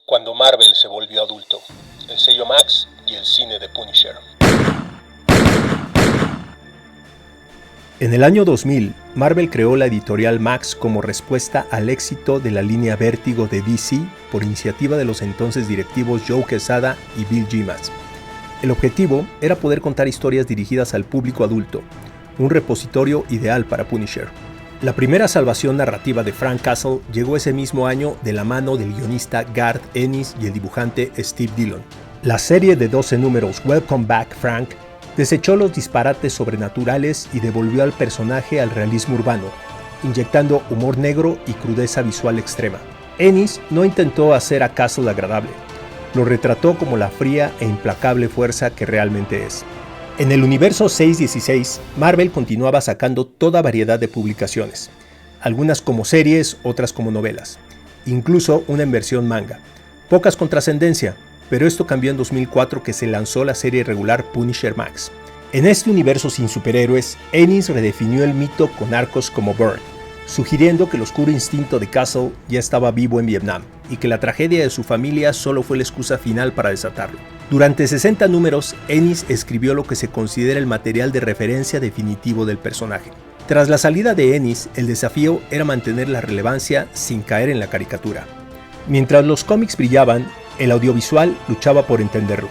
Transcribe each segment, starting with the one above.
Cuando Marvel se volvió adulto, el sello Max y el cine de Punisher. En el año 2000, Marvel creó la editorial Max como respuesta al éxito de la línea Vértigo de DC por iniciativa de los entonces directivos Joe Quesada y Bill Jemas. El objetivo era poder contar historias dirigidas al público adulto, un repositorio ideal para Punisher. La primera salvación narrativa de Frank Castle llegó ese mismo año de la mano del guionista Garth Ennis y el dibujante Steve Dillon. La serie de 12 números Welcome Back, Frank desechó los disparates sobrenaturales y devolvió al personaje al realismo urbano, inyectando humor negro y crudeza visual extrema. Ennis no intentó hacer a Castle agradable, lo retrató como la fría e implacable fuerza que realmente es. En el universo 616, Marvel continuaba sacando toda variedad de publicaciones, algunas como series, otras como novelas, incluso una en versión manga, pocas con trascendencia, pero esto cambió en 2004 que se lanzó la serie regular Punisher Max. En este universo sin superhéroes, Ennis redefinió el mito con arcos como Burn, sugiriendo que el oscuro instinto de Castle ya estaba vivo en Vietnam y que la tragedia de su familia solo fue la excusa final para desatarlo. Durante 60 números, Ennis escribió lo que se considera el material de referencia definitivo del personaje. Tras la salida de Ennis, el desafío era mantener la relevancia sin caer en la caricatura. Mientras los cómics brillaban, el audiovisual luchaba por entenderlo.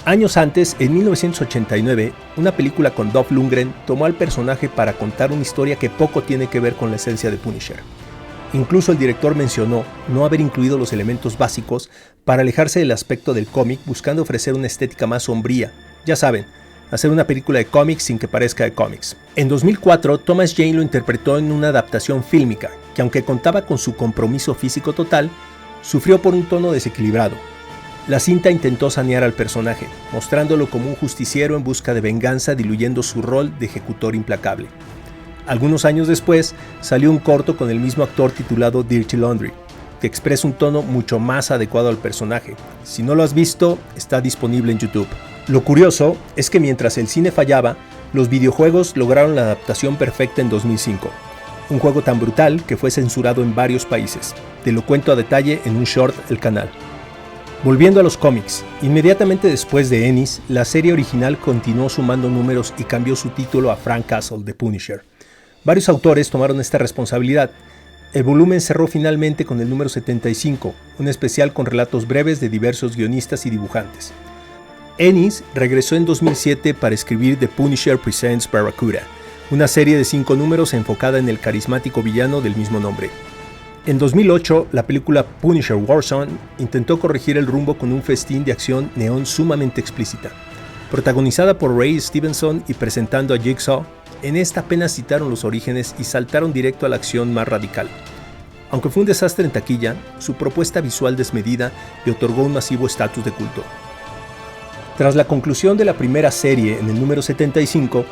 Años antes, en 1989, una película con Dolph Lundgren tomó al personaje para contar una historia que poco tiene que ver con la esencia de Punisher. Incluso el director mencionó no haber incluido los elementos básicos para alejarse del aspecto del cómic, buscando ofrecer una estética más sombría. Ya saben, hacer una película de cómics sin que parezca de cómics. En 2004, Thomas Jane lo interpretó en una adaptación fílmica, que aunque contaba con su compromiso físico total, sufrió por un tono desequilibrado. La cinta intentó sanear al personaje, mostrándolo como un justiciero en busca de venganza, diluyendo su rol de ejecutor implacable. Algunos años después, salió un corto con el mismo actor titulado Dirty Laundry, que expresa un tono mucho más adecuado al personaje. Si no lo has visto, está disponible en YouTube. Lo curioso es que mientras el cine fallaba, los videojuegos lograron la adaptación perfecta en 2005. Un juego tan brutal que fue censurado en varios países. Te lo cuento a detalle en un short del canal. Volviendo a los cómics, inmediatamente después de Ennis, la serie original continuó sumando números y cambió su título a Frank Castle, The Punisher. Varios autores tomaron esta responsabilidad. El volumen cerró finalmente con el número 75, un especial con relatos breves de diversos guionistas y dibujantes. Ennis regresó en 2007 para escribir The Punisher Presents Barracuda, una serie de 5 números enfocada en el carismático villano del mismo nombre. En 2008, la película Punisher Warzone intentó corregir el rumbo con un festín de acción neón sumamente explícita. Protagonizada por Ray Stevenson y presentando a Jigsaw, en esta apenas citaron los orígenes y saltaron directo a la acción más radical. Aunque fue un desastre en taquilla, su propuesta visual desmedida le otorgó un masivo estatus de culto. Tras la conclusión de la primera serie en el número 75,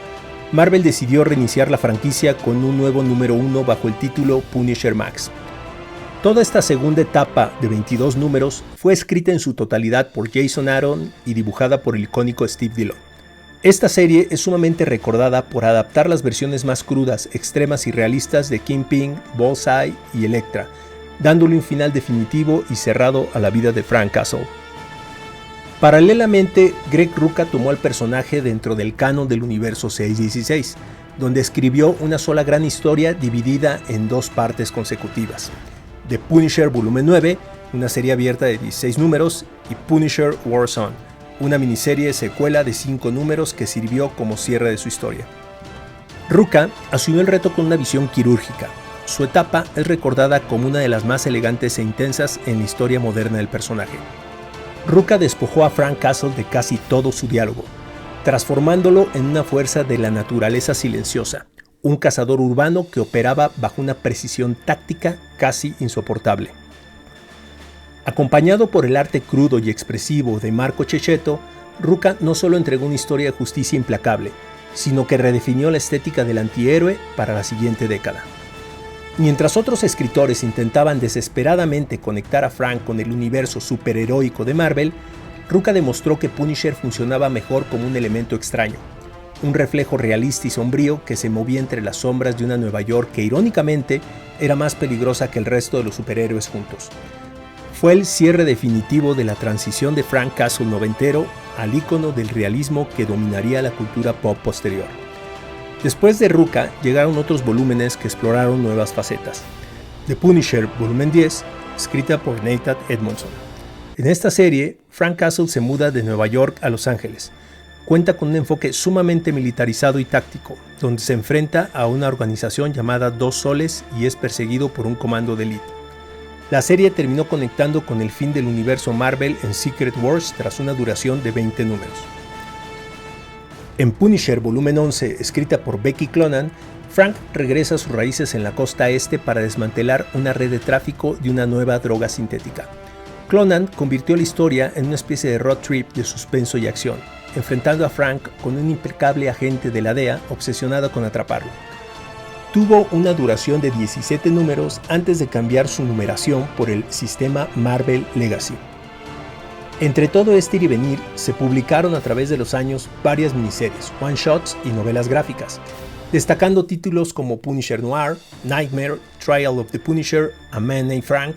Marvel decidió reiniciar la franquicia con un nuevo número 1 bajo el título Punisher Max. Toda esta segunda etapa de 22 números fue escrita en su totalidad por Jason Aaron y dibujada por el icónico Steve Dillon. Esta serie es sumamente recordada por adaptar las versiones más crudas, extremas y realistas de Kingpin, Bullseye y Elektra, dándole un final definitivo y cerrado a la vida de Frank Castle. Paralelamente, Greg Rucka tomó al personaje dentro del canon del universo 616, donde escribió una sola gran historia dividida en 2 partes consecutivas. The Punisher Volumen 9, una serie abierta de 16 números, y Punisher Warzone, una miniserie secuela de 5 números que sirvió como cierre de su historia. Rucka asumió el reto con una visión quirúrgica. Su etapa es recordada como una de las más elegantes e intensas en la historia moderna del personaje. Rucka despojó a Frank Castle de casi todo su diálogo, transformándolo en una fuerza de la naturaleza silenciosa, un cazador urbano que operaba bajo una precisión táctica casi insoportable. Acompañado por el arte crudo y expresivo de Marco Checchetto, Rucka no solo entregó una historia de justicia implacable, sino que redefinió la estética del antihéroe para la siguiente década. Mientras otros escritores intentaban desesperadamente conectar a Frank con el universo superheroico de Marvel, Rucka demostró que Punisher funcionaba mejor como un elemento extraño, un reflejo realista y sombrío que se movía entre las sombras de una Nueva York que irónicamente era más peligrosa que el resto de los superhéroes juntos. fue el cierre definitivo de la transición de Frank Castle noventero al ícono del realismo que dominaría la cultura pop posterior. Después de Ruka llegaron otros volúmenes que exploraron nuevas facetas. The Punisher, volumen 10, escrita por Nathan Edmondson. En esta serie, Frank Castle se muda de Nueva York a Los Ángeles. Cuenta con un enfoque sumamente militarizado y táctico, donde se enfrenta a una organización llamada Dos Soles y es perseguido por un comando de élite. La serie terminó conectando con el fin del universo Marvel en Secret Wars tras una duración de 20 números. En Punisher volumen 11, escrita por Becky Cloonan, Frank regresa a sus raíces en la costa este para desmantelar una red de tráfico de una nueva droga sintética. Cloonan convirtió la historia en una especie de road trip de suspenso y acción, enfrentando a Frank con un impecable agente de la DEA obsesionado con atraparlo. Tuvo una duración de 17 números antes de cambiar su numeración por el sistema Marvel Legacy. Entre todo este ir y venir, se publicaron a través de los años varias miniseries, one-shots y novelas gráficas, destacando títulos como Punisher Noir, Nightmare, Trial of the Punisher, A Man Named Frank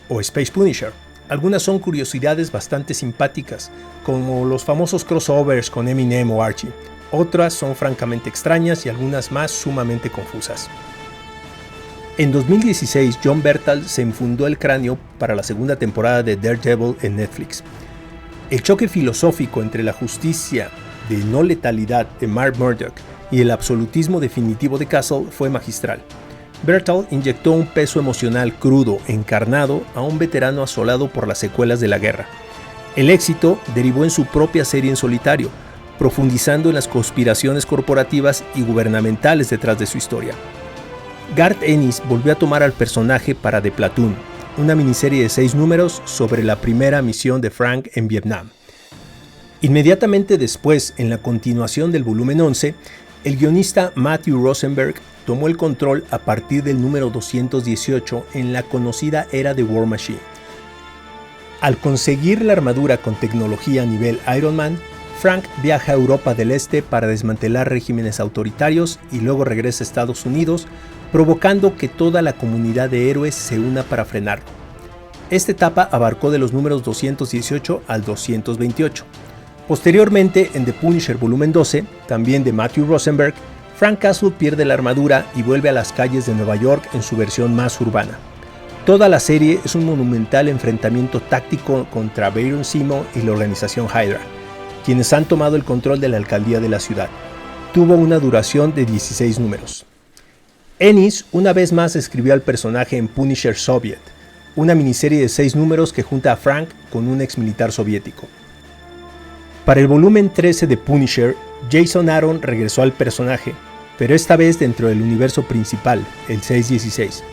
o Space Punisher. Algunas son curiosidades bastante simpáticas, como los famosos crossovers con Eminem o Archie. Otras son francamente extrañas y algunas más sumamente confusas. En 2016, Jon Bernthal se infundó el cráneo para la segunda temporada de Daredevil en Netflix. El choque filosófico entre la justicia de no letalidad de Matt Murdock y el absolutismo definitivo de Castle fue magistral. Bernthal inyectó un peso emocional crudo, encarnado, a un veterano asolado por las secuelas de la guerra. El éxito derivó en su propia serie en solitario, profundizando en las conspiraciones corporativas y gubernamentales detrás de su historia. Garth Ennis volvió a tomar al personaje para The Platoon, una miniserie de 6 números sobre la primera misión de Frank en Vietnam. Inmediatamente después, en la continuación del volumen 11, el guionista Matthew Rosenberg tomó el control a partir del número 218 en la conocida era de War Machine. Al conseguir la armadura con tecnología a nivel Iron Man, Frank viaja a Europa del Este para desmantelar regímenes autoritarios y luego regresa a Estados Unidos, provocando que toda la comunidad de héroes se una para frenarlo. Esta etapa abarcó de los números 218 al 228. Posteriormente, en The Punisher volumen 12, también de Matthew Rosenberg, Frank Castle pierde la armadura y vuelve a las calles de Nueva York en su versión más urbana. Toda la serie es un monumental enfrentamiento táctico contra Baron Zemo y la organización Hydra, quienes han tomado el control de la alcaldía de la ciudad. Tuvo una duración de 16 números. Ennis una vez más escribió al personaje en Punisher Soviet, una miniserie de 6 números que junta a Frank con un ex militar soviético. Para el volumen 13 de Punisher, Jason Aaron regresó al personaje, pero esta vez dentro del universo principal, el 616.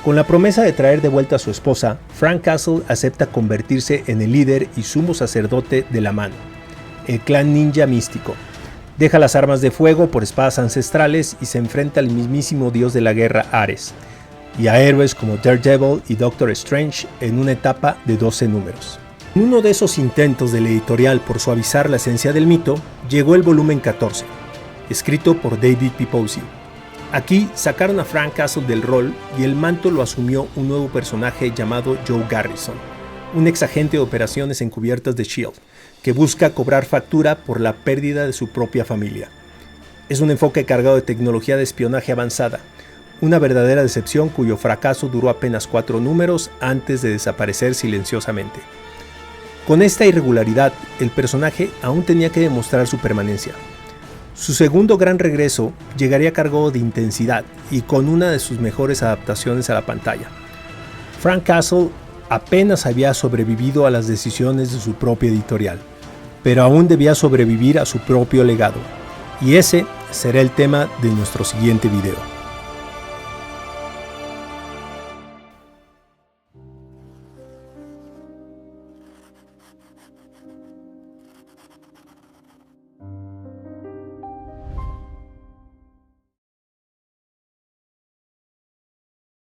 Con la promesa de traer de vuelta a su esposa, Frank Castle acepta convertirse en el líder y sumo sacerdote de la mano, el clan ninja místico. Deja las armas de fuego por espadas ancestrales y se enfrenta al mismísimo dios de la guerra Ares, y a héroes como Daredevil y Doctor Strange en una etapa de 12 números. En uno de esos intentos de la editorial por suavizar la esencia del mito, llegó el volumen 14, escrito por David Pipozzi. Aquí sacaron a Frank Castle del rol y el manto lo asumió un nuevo personaje llamado Joe Garrison, un ex agente de operaciones encubiertas de S.H.I.E.L.D., que busca cobrar factura por la pérdida de su propia familia. Es un enfoque cargado de tecnología de espionaje avanzada, una verdadera decepción cuyo fracaso duró apenas 4 números antes de desaparecer silenciosamente. Con esta irregularidad, el personaje aún tenía que demostrar su permanencia. Su segundo gran regreso llegaría cargado de intensidad y con una de sus mejores adaptaciones a la pantalla. Frank Castle apenas había sobrevivido a las decisiones de su propia editorial, pero aún debía sobrevivir a su propio legado. Y ese será el tema de nuestro siguiente video.